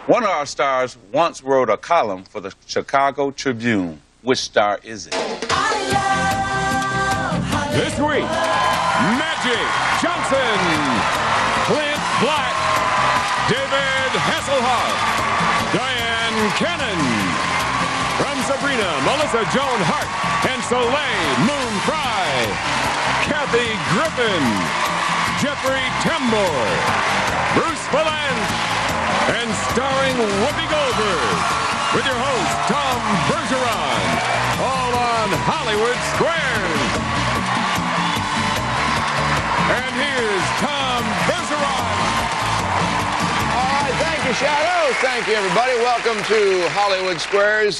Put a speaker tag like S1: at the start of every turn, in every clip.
S1: One of our stars once wrote a column for the Chicago Tribune. Which star is it?
S2: This week, Magic Johnson, Clint Black, David Hasselhoff, Diane Cannon. From Sabrina, Melissa Joan Hart, and Soleil Moon Fry, Kathy Griffin, Jeffrey Tambor, Bruce Vilanch, and starring Whoopi Goldberg, with your host, Tom Bergeron, all on Hollywood Squares. And here's Tom Bergeron.
S3: All right, thank you, Shadow. Thank you, everybody. Welcome to Hollywood Squares.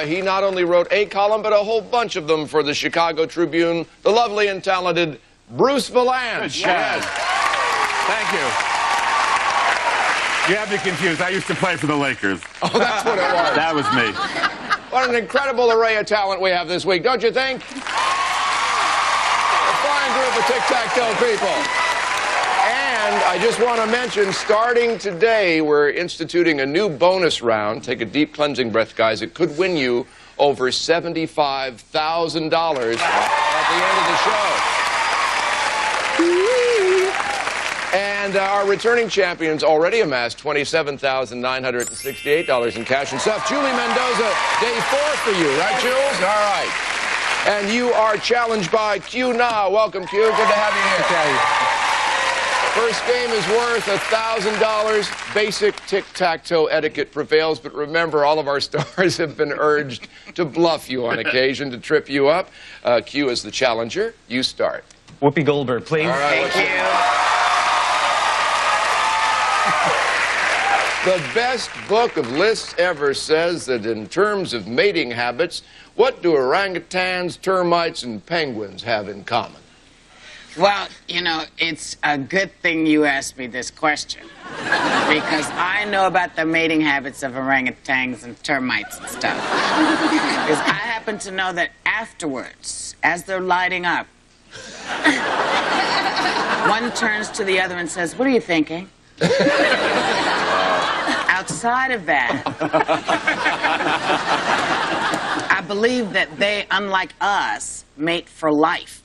S3: He not only wrote a column, but a whole bunch of them for the Chicago Tribune, the lovely and talented Bruce Vilanch.
S4: Yes. Thank you. You have me confused. I used to play for the Lakers.
S3: Oh, that's what it was.
S4: That was me.
S3: What an incredible array of talent we have this week, don't you think? A fine group of tic-tac-toe people. And I just want to mention, starting today, we're instituting a new bonus round. Take a deep cleansing breath, guys. It could win you over $75,000 at the end of the show. And our returning champions already amassed $27,968 in cash and stuff. Julie Mendoza, day 4 for you, right, Jules? All right. And you are challenged by Q Na. Welcome, Q. Good to have you here. First game is worth $1,000. Basic tic-tac-toe etiquette prevails, but remember, all of our stars have been urged to bluff you on occasion, to trip you up. Q is the challenger. You start.
S5: Whoopi Goldberg, please.
S3: All right,
S5: thank you.
S3: The best book of lists ever says that in terms of mating habits, what do orangutans, termites, and penguins have in common?
S6: Well, you know, it's a good thing you asked me this question, because I know about the mating habits of orangutans and termites and stuff. Because I happen to know that afterwards, as they're lighting up, one turns to the other and says, "What are you thinking?" Outside of that, I believe that they, unlike us, mate for life.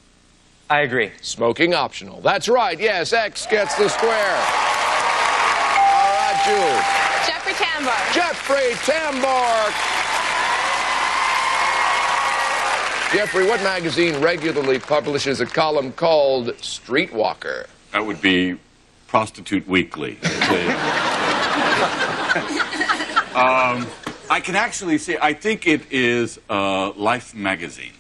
S5: I agree.
S3: Smoking optional. That's right. Yes, X gets the square. All right, Jules.
S7: Jeffrey Tambor.
S3: Jeffrey Tambor. Jeffrey, what magazine regularly publishes a column called Streetwalker?
S4: That would be Prostitute Weekly. I can actually say, I think it is Life magazine.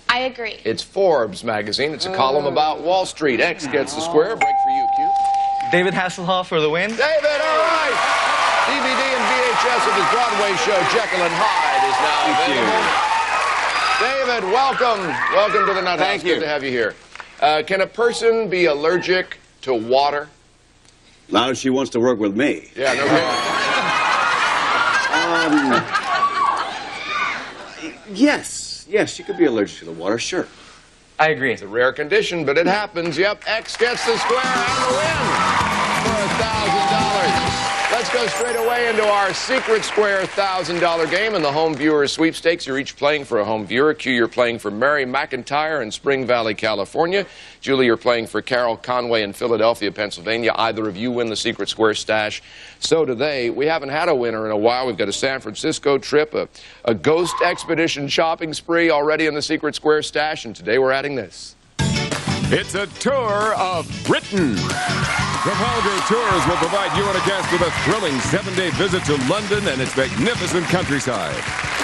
S7: I agree.
S3: It's Forbes magazine. It's a column about Wall Street. X gets the square. Break for you, Q.
S5: David Hasselhoff for the win.
S3: David, all right. DVD and VHS of his Broadway show, Jekyll and Hyde, is now available. David, welcome. Welcome to the Nut House.
S4: Thank you.
S3: Good to have you here. Can a person be allergic to water?
S8: Now she wants to work with me.
S3: Yeah, no kidding.
S8: Yes, she could be allergic to the water, sure.
S5: I agree.
S3: It's a rare condition, but it happens. Yep, X gets the square and the win for $1,000. Let's go straight away into our Secret Square $1,000 game and the home viewer sweepstakes. You're each playing for a home viewer. Q, you're playing for Mary McIntyre in Spring Valley, California. Julie, you're playing for Carol Conway in Philadelphia, Pennsylvania. Either of you win the Secret Square stash. So do they. We haven't had a winner in a while. We've got a San Francisco trip, a ghost expedition shopping spree already in the Secret Square stash, and today we're adding this.
S2: It's a tour of Britain. Trafalgar Tours will provide you and a guest with a thrilling 7-day visit to London and its magnificent countryside.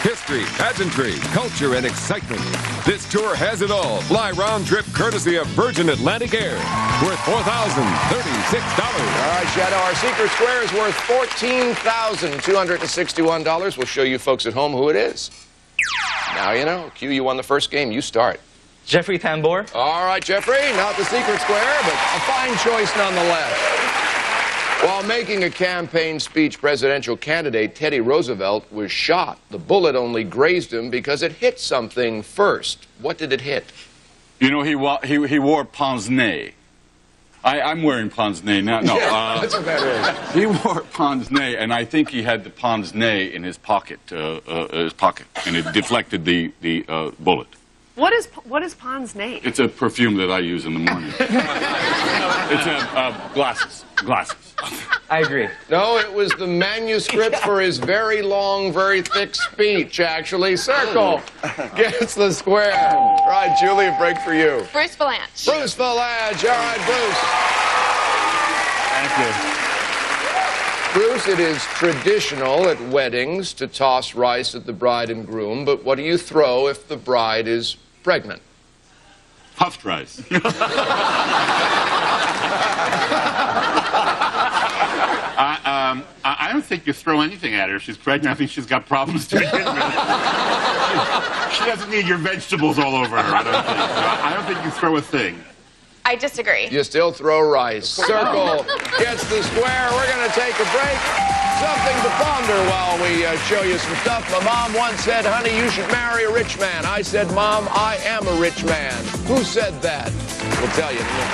S2: History, pageantry, culture, and excitement. This tour has it all. Fly round trip courtesy of Virgin Atlantic Air. Worth $4,036.
S3: All right, Shadow, our Secret Square is worth $14,261. We'll show you folks at home who it is. Now you know. Q, you won the first game. You start.
S5: Jeffrey Tambor.
S3: All right, Jeffrey, not the Secret Square, but a fine choice nonetheless. While making a campaign speech, presidential candidate Teddy Roosevelt was shot. The bullet only grazed him because it hit something first. What did it hit?
S4: You know, he wore pince-nez.
S9: I'm wearing pince-nez now. No,
S3: That's what that is.
S9: he wore pince-nez, and I think he had the pince-nez in his pocket, and it deflected the bullet.
S10: What is Pond's name?
S9: It's a perfume that I use in the morning. It's glasses.
S5: I agree.
S3: No, it was the manuscript for his very long, very thick speech, actually. Circle gets the square. All right, Julie, a break for you.
S7: Bruce Vilanch.
S3: Bruce Vilanch. All right, Bruce.
S4: Thank you.
S3: Bruce, it is traditional at weddings to toss rice at the bride and groom, but what do you throw if the bride is pregnant?
S9: Puffed rice. I don't think you throw anything at her if she's pregnant. I think she's got problems to begin with. She doesn't need your vegetables all over her, I don't think. I don't think you throw a thing.
S7: I disagree.
S3: You still throw rice. Circle gets the square. We're going to take a break. Something to ponder while we show you some stuff. My mom once said, honey, you should marry a rich man. I said, Mom, I am a rich man. Who said that? We'll tell you in a minute.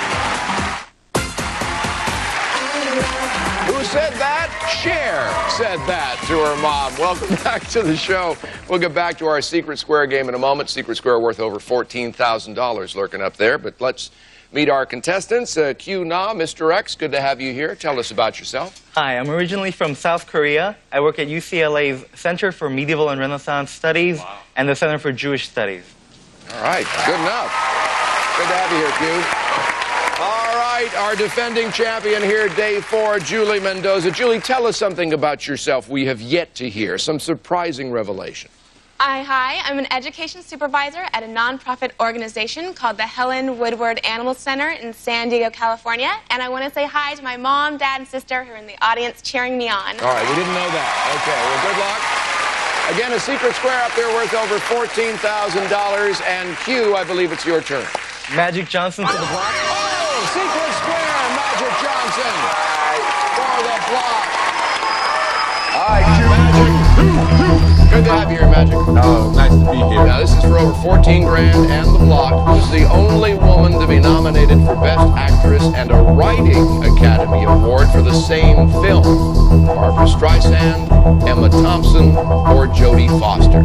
S3: Who said that? Cher said that to her mom. Welcome back to the show. We'll get back to our Secret Square game in a moment. Secret Square worth over $14,000 lurking up there. But let's meet our contestants. Q Na, Mr. X, good to have you here. Tell us about yourself.
S5: Hi, I'm originally from South Korea. I work at UCLA's Center for Medieval and Renaissance Studies and the Center for Jewish Studies.
S3: All right, good enough. Good to have you here, Q. All right, our defending champion here, day 4, Julie Mendoza. Julie, tell us something about yourself we have yet to hear, some surprising revelation.
S7: Hi, I'm an education supervisor at a nonprofit organization called the Helen Woodward Animal Center in San Diego, California. And I want to say hi to my mom, dad, and sister who are in the audience cheering me on.
S3: All right, we didn't know that. Okay, well, good luck. Again, a secret square up there worth over $14,000. And Q, I believe it's your turn.
S5: Magic Johnson to the block.
S3: Oh, secret square, Magic Johnson for the block.
S1: All right, Magic.
S3: Good to have you here, Magic.
S1: Oh, nice to be here.
S3: Now, this is for over $14 grand and the block. Who's the only woman to be nominated for Best Actress and a Writing Academy Award for the same film? Barbara Streisand, Emma Thompson, or Jodie Foster?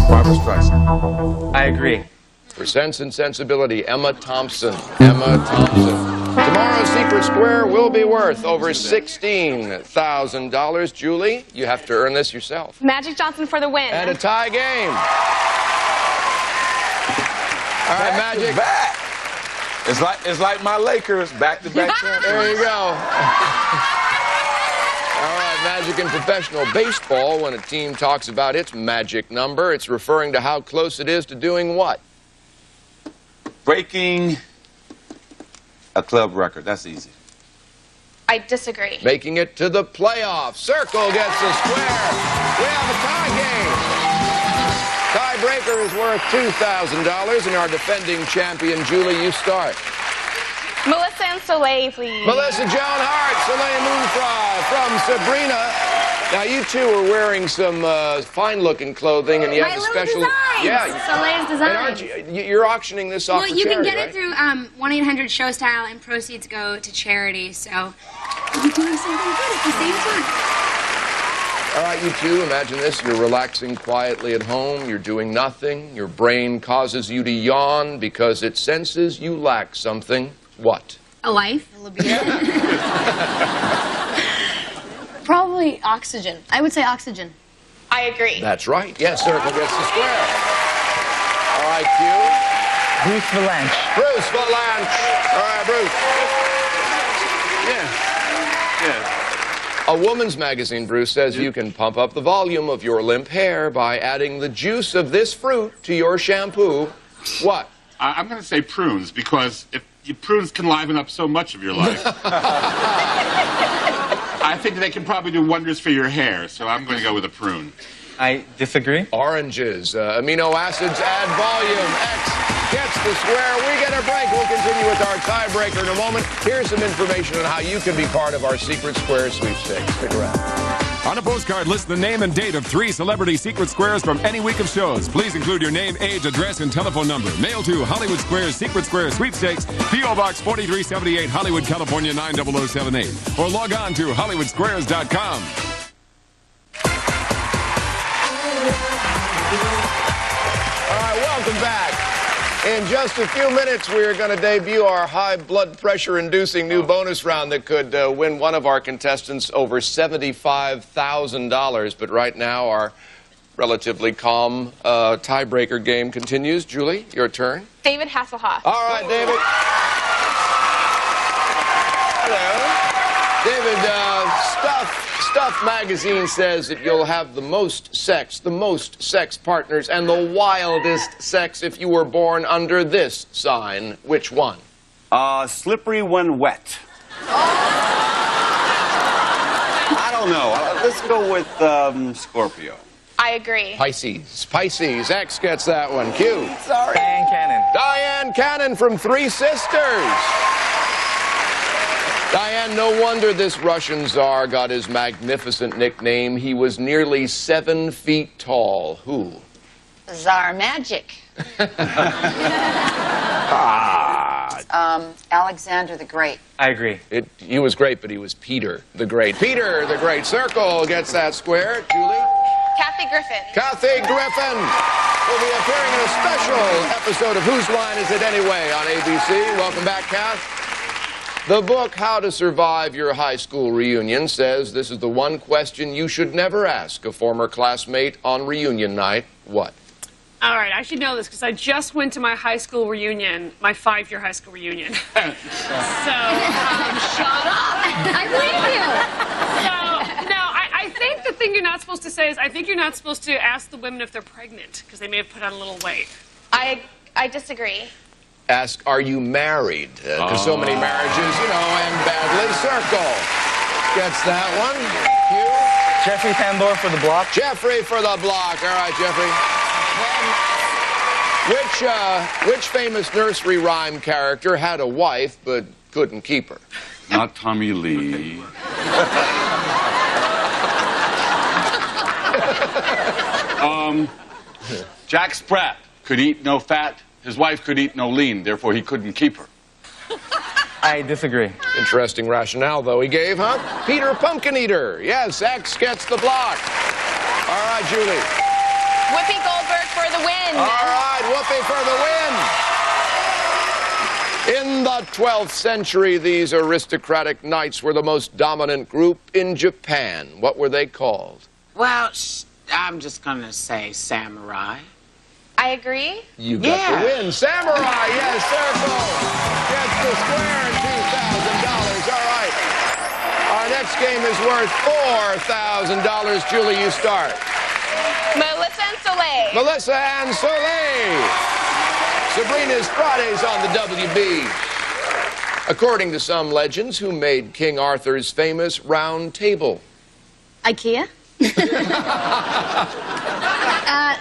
S1: Barbara Streisand.
S5: I agree.
S3: For Sense and Sensibility, Emma Thompson. Emma Thompson. Tomorrow's Secret Square will be worth over $16,000. Julie, you have to earn this yourself.
S7: Magic Johnson for the win.
S3: And a tie game. All right, Magic.
S1: Back. It's like my Lakers, back-to-back champions.
S3: There you go. All right, Magic. In professional baseball, when a team talks about its magic number, it's referring to how close it is to doing what?
S1: Breaking a club record. That's easy.
S7: I disagree.
S3: Making it to the playoffs. Circle gets the square. We have a tie game. Tiebreaker is worth $2,000, and our defending champion, Julie, you start.
S7: Melissa and Soleil, please.
S3: Melissa Joan Hart, Soleil Moonfry from Sabrina. Now, you two are wearing some fine-looking clothing, and you have a special...
S11: Designs.
S3: Yeah.
S11: Soleil's designs.
S3: And aren't you're auctioning this off for charity,
S11: Well, you can get
S3: right?
S11: it through 1-800-SHOW-STYLE, and proceeds go to charity, so you're doing something good at the same time.
S3: All right, you two, imagine this. You're relaxing quietly at home. You're doing nothing. Your brain causes you to yawn because it senses you lack something. What?
S11: A life. A libido. Probably oxygen. I would say oxygen.
S7: I agree.
S3: That's right. Yes, Circle gets the square. All right, Q.
S5: Bruce Vilanch.
S3: Bruce Vilanch. All right, Bruce.
S9: Yeah.
S3: A woman's magazine, Bruce, says you can pump up the volume of your limp hair by adding the juice of this fruit to your shampoo. What?
S9: I'm going to say prunes, because prunes can liven up so much of your life. I think they can probably do wonders for your hair, so I'm going to go with a prune.
S5: I disagree.
S3: Oranges. Amino acids add volume. X gets the square. We get a break. We'll continue with our tiebreaker in a moment. Here's some information on how you can be part of our Secret Square sweepstakes. Stick around.
S2: On a postcard, list the name and date of 3 celebrity secret squares from any week of shows. Please include your name, age, address, and telephone number. Mail to Hollywood Squares Secret Square Sweepstakes, P.O. Box 4378, Hollywood, California 90078. Or log on to hollywoodsquares.com.
S3: All right, welcome back. In just a few minutes, we're going to debut our high blood pressure-inducing new bonus round that could win one of our contestants over $75,000. But right now, our relatively calm tiebreaker game continues. Julie, your turn.
S7: David Hasselhoff.
S3: All right, David. Hello. David, Stuff magazine says that you'll have the most sex partners, and the wildest sex if you were born under this sign. Which one?
S8: Slippery when wet. I don't know. Let's go with Scorpio.
S7: I agree.
S3: Pisces. Pisces. X gets that one. Q.
S5: Sorry. Diane Cannon.
S3: Diane Cannon from Three Sisters. Diane, no wonder this Russian czar got his magnificent nickname. He was nearly 7 feet tall. Who?
S12: Czar Magic. Alexander the Great.
S5: I agree.
S3: He was great, but he was Peter the Great. Peter the Great. Circle gets that square. Julie?
S7: Kathy Griffin.
S3: Kathy Griffin will be appearing in a special episode of Whose Line Is It Anyway on ABC. Welcome back, Kath. The book, How to Survive Your High School Reunion, says this is the one question you should never ask a former classmate on reunion night. What?
S10: All right, I should know this because I just went to my high school reunion, my 5-year high school reunion. Shut up.
S11: I believe you.
S10: No, I think the thing you're not supposed to say is I think you're not supposed to ask the women if they're pregnant because they may have put on a little weight.
S7: I disagree.
S3: Ask, are you married? Because so many marriages, end badly. Circle gets that one. Q.
S5: Jeffrey Tambor for the block.
S3: Jeffrey for the block. All right, Jeffrey. Which famous nursery rhyme character had a wife but couldn't keep her?
S1: Not Tommy Lee. Jack Sprat could eat no fat. His wife could eat no lean, therefore he couldn't keep her.
S5: I disagree.
S3: Interesting rationale, though, he gave, huh? Peter Pumpkin Eater. Yes, X gets the block. All right, Julie.
S7: Whoopi Goldberg for the win.
S3: All right, Whoopi for the win. In the 12th century, these aristocratic knights were the most dominant group in Japan. What were they called?
S6: Well, I'm just going to say samurai.
S7: I agree.
S3: You got the win. Samurai, yes, circle. Gets the square and $2,000. All right. Our next game is worth $4,000. Julie, you start.
S7: Melissa and Soleil.
S3: Melissa and Soleil. Sabrina's Fridays on the WB. According to some legends, who made King Arthur's famous round table?
S11: IKEA.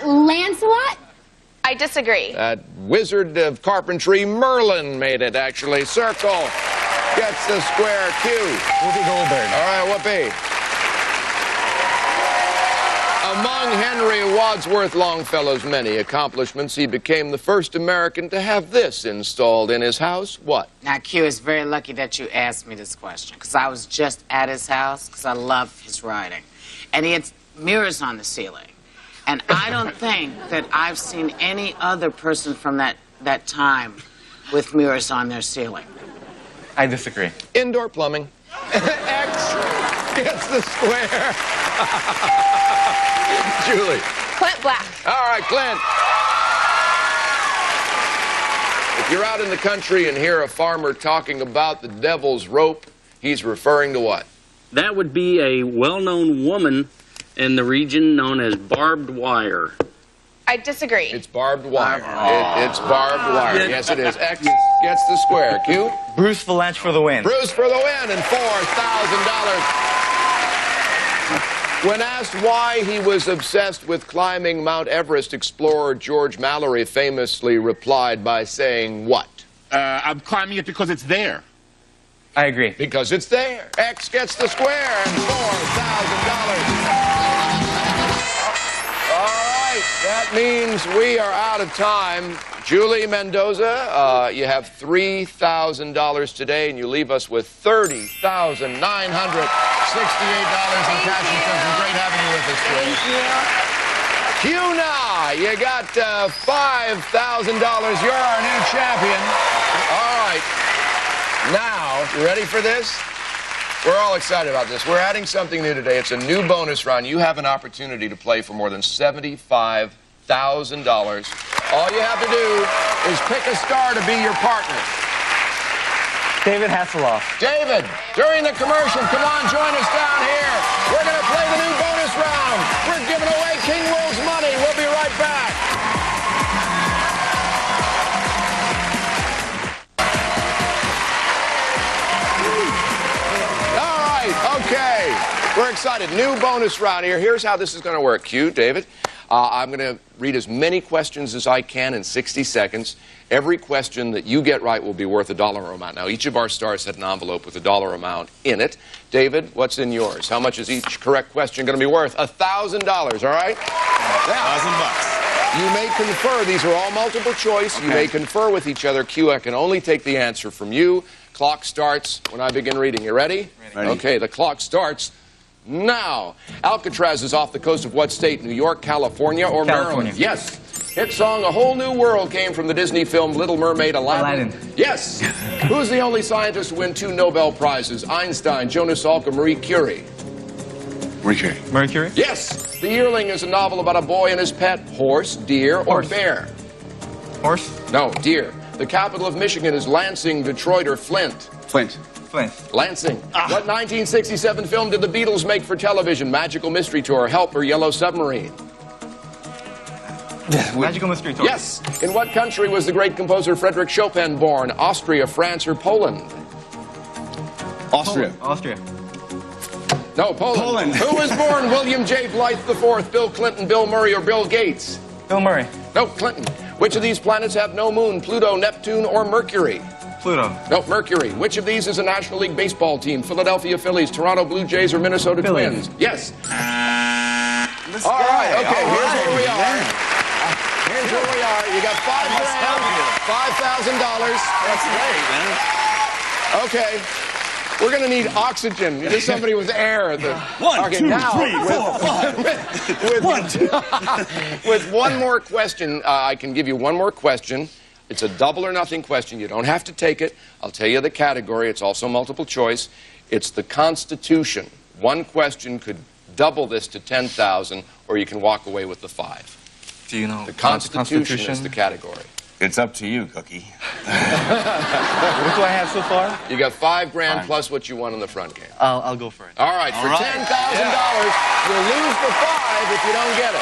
S11: Lancelot.
S7: I disagree.
S3: That wizard of carpentry, Merlin, made it, actually. Circle gets the square. Q.
S5: Whoopi Goldberg.
S3: All right, Whoopi. Among Henry Wadsworth Longfellow's many accomplishments, he became the first American to have this installed in his house. What?
S6: Now, Q is very lucky that you asked me this question because I was just at his house because I love his writing. And he had mirrors on the ceiling. And I don't think that I've seen any other person from that time with mirrors on their ceiling.
S5: I disagree.
S3: Indoor plumbing. X gets the square. Julie.
S7: Clint Black.
S3: All right, Clint. If you're out in the country and hear a farmer talking about the devil's rope, he's referring to what?
S13: That would be a well-known woman in the region known as barbed wire.
S7: I disagree.
S3: It's barbed wire. It's barbed wire. Yes, it is. X gets the square. Q.
S5: Bruce Vilanch for the win.
S3: Bruce for the win and $4,000. When asked why he was obsessed with climbing Mount Everest, explorer George Mallory famously replied by saying what?
S9: I'm climbing it because it's there.
S5: I agree.
S3: Because it's there. X gets the square and $4,000. That means we are out of time. Julie Mendoza, you have $3,000 today, and you leave us with $30,968 in cash. It's been great having you with us, Julie. Thank you. Cuna, you got $5,000. You're our new champion. All right. Now, you ready for this? We're all excited about this. We're adding something new today. It's a new bonus round. You have an opportunity to play for more than $75,000. All you have to do is pick a star to be your partner.
S5: David Hasselhoff.
S3: David, during the commercial, come on, join us down here. We're going to play the new bonus round. We're giving away King Will's money. We'll be right back. Okay, we're excited. New bonus round here. Here's how this is going to work. Cue, David. I'm going to read as many questions as I can in 60 seconds. Every question that you get right will be worth a dollar amount. Now, each of our stars had an envelope with a dollar amount in it. David, what's in yours? How much is each correct question going to be worth? $1,000, all right? Now,
S8: $1,000.
S3: you may confer. These are all multiple choice. Okay. You may confer with each other. Q, I can only take the answer from you. Clock starts when I begin reading. You ready?
S8: Ready.
S3: Okay, the clock starts now. Alcatraz is off the coast of what state? New York, California, or Maryland? Yes. Hit song A Whole New World came from the Disney film Little Mermaid, Aladdin. Yes. Who's the only scientist to win 2 Nobel Prizes? Einstein, Jonas Salk, or Marie Curie?
S8: Marie Curie.
S5: Marie Curie?
S3: Yes. The Yearling is a novel about a boy and his pet. Horse, deer, or bear?
S5: Horse?
S3: No, deer. The capital of Michigan is Lansing, Detroit, or Flint?
S8: Flint.
S5: Flint.
S3: Lansing. What 1967 film did the Beatles make for television? Magical Mystery Tour, Help, or Yellow Submarine?
S5: Magical Mystery Tour.
S3: Yes. In what country was the great composer Frederick Chopin born? Austria, France, or Poland?
S8: Austria.
S5: Austria.
S3: No, Poland. Who was born William J. Blythe IV? Bill Clinton, Bill Murray, or Bill Gates?
S5: Bill Murray.
S3: No, Clinton. Which of these planets have no moon? Pluto, Neptune, or Mercury?
S5: Pluto.
S3: No, Mercury. Which of these is a National League baseball team? Philadelphia Phillies, Toronto Blue Jays, or Minnesota Twins? Yes. All right, okay, here's where we are. Here's where we are. You got $5,000.
S8: That's great, man.
S3: Okay. We're going to need oxygen. You need somebody with air.
S8: One, two,
S3: now,
S8: 3, 4, 5.
S3: With one more question, I can give you one more question. It's a double or nothing question. You don't have to take it. I'll tell you the category. It's also multiple choice. It's the Constitution. One question could double this to 10,000, or you can walk away with the 5.
S5: Do you know
S3: the Constitution is the category?
S8: It's up to you, Cookie.
S5: What do I have so far?
S3: You got $5,000 plus what you won in the front game.
S5: I'll go for it.
S3: All right, for $10,000, you'll lose the 5 if you don't get it.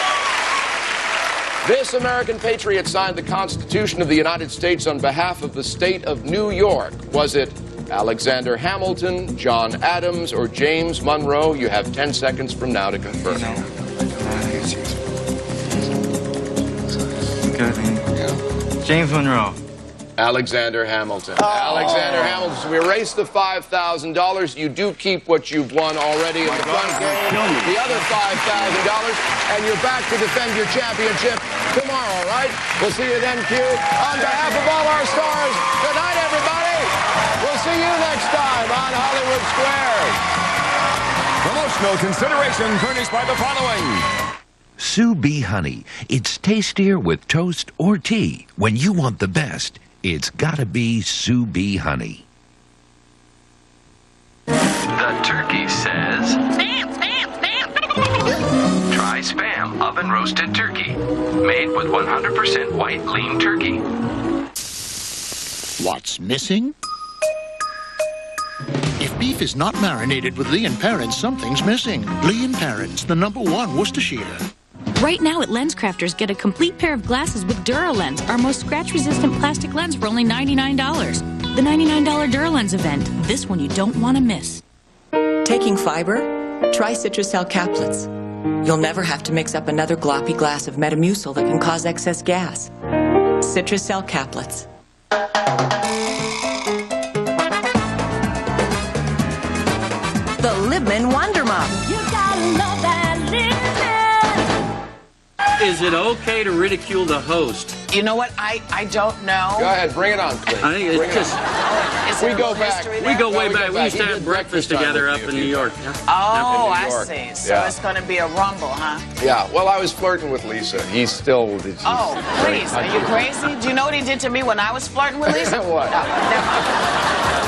S3: This American patriot signed the Constitution of the United States on behalf of the state of New York. Was it Alexander Hamilton, John Adams, or James Monroe? You have 10 seconds from now to confirm.
S5: James Monroe.
S3: Alexander Hamilton. Alexander Hamilton. So we erase the $5,000. You do keep what you've won already in the front game. The other $5,000. And you're back to defend your championship tomorrow, all right? We'll see you then, Q. On behalf of all our stars, good night, everybody. We'll see you next time on Hollywood Squares.
S2: Promotional consideration furnished by the following.
S14: Sous Bee Honey. It's tastier with toast or tea. When you want the best, it's gotta be Sous Bee Honey.
S15: The turkey says... Spam, spam, spam! Try Spam oven roasted turkey. Made with 100% white lean turkey.
S16: What's missing? If beef is not marinated with Lee & Perrins, something's missing. Lee & Perrins, the #1 Worcestershire.
S17: Right now at LensCrafters, get a complete pair of glasses with DuraLens, our most scratch-resistant plastic lens for only $99. The $99 DuraLens event. This one you don't want to miss.
S18: Taking fiber? Try Citrusel caplets. You'll never have to mix up another gloppy glass of Metamucil that can cause excess gas. Citrusel caplets.
S19: the Libman Wonder Mop.
S20: You gotta love that Libman.
S13: Is it okay to ridicule the host?
S6: You know what? I don't know.
S3: Go ahead, bring it on, Clint.
S13: I think it's just.
S3: We go back.
S13: We go way back. We used to have breakfast together up in New York.
S6: Oh,
S3: Up in New
S6: I
S3: York.
S6: see. So
S3: Yeah.
S6: it's going to be a rumble, huh?
S3: Yeah, well, I was flirting with Lisa. He's still...
S6: Oh, please. Are you crazy? Do you know what he did to me when I was flirting with Lisa?
S3: What?
S6: No, never.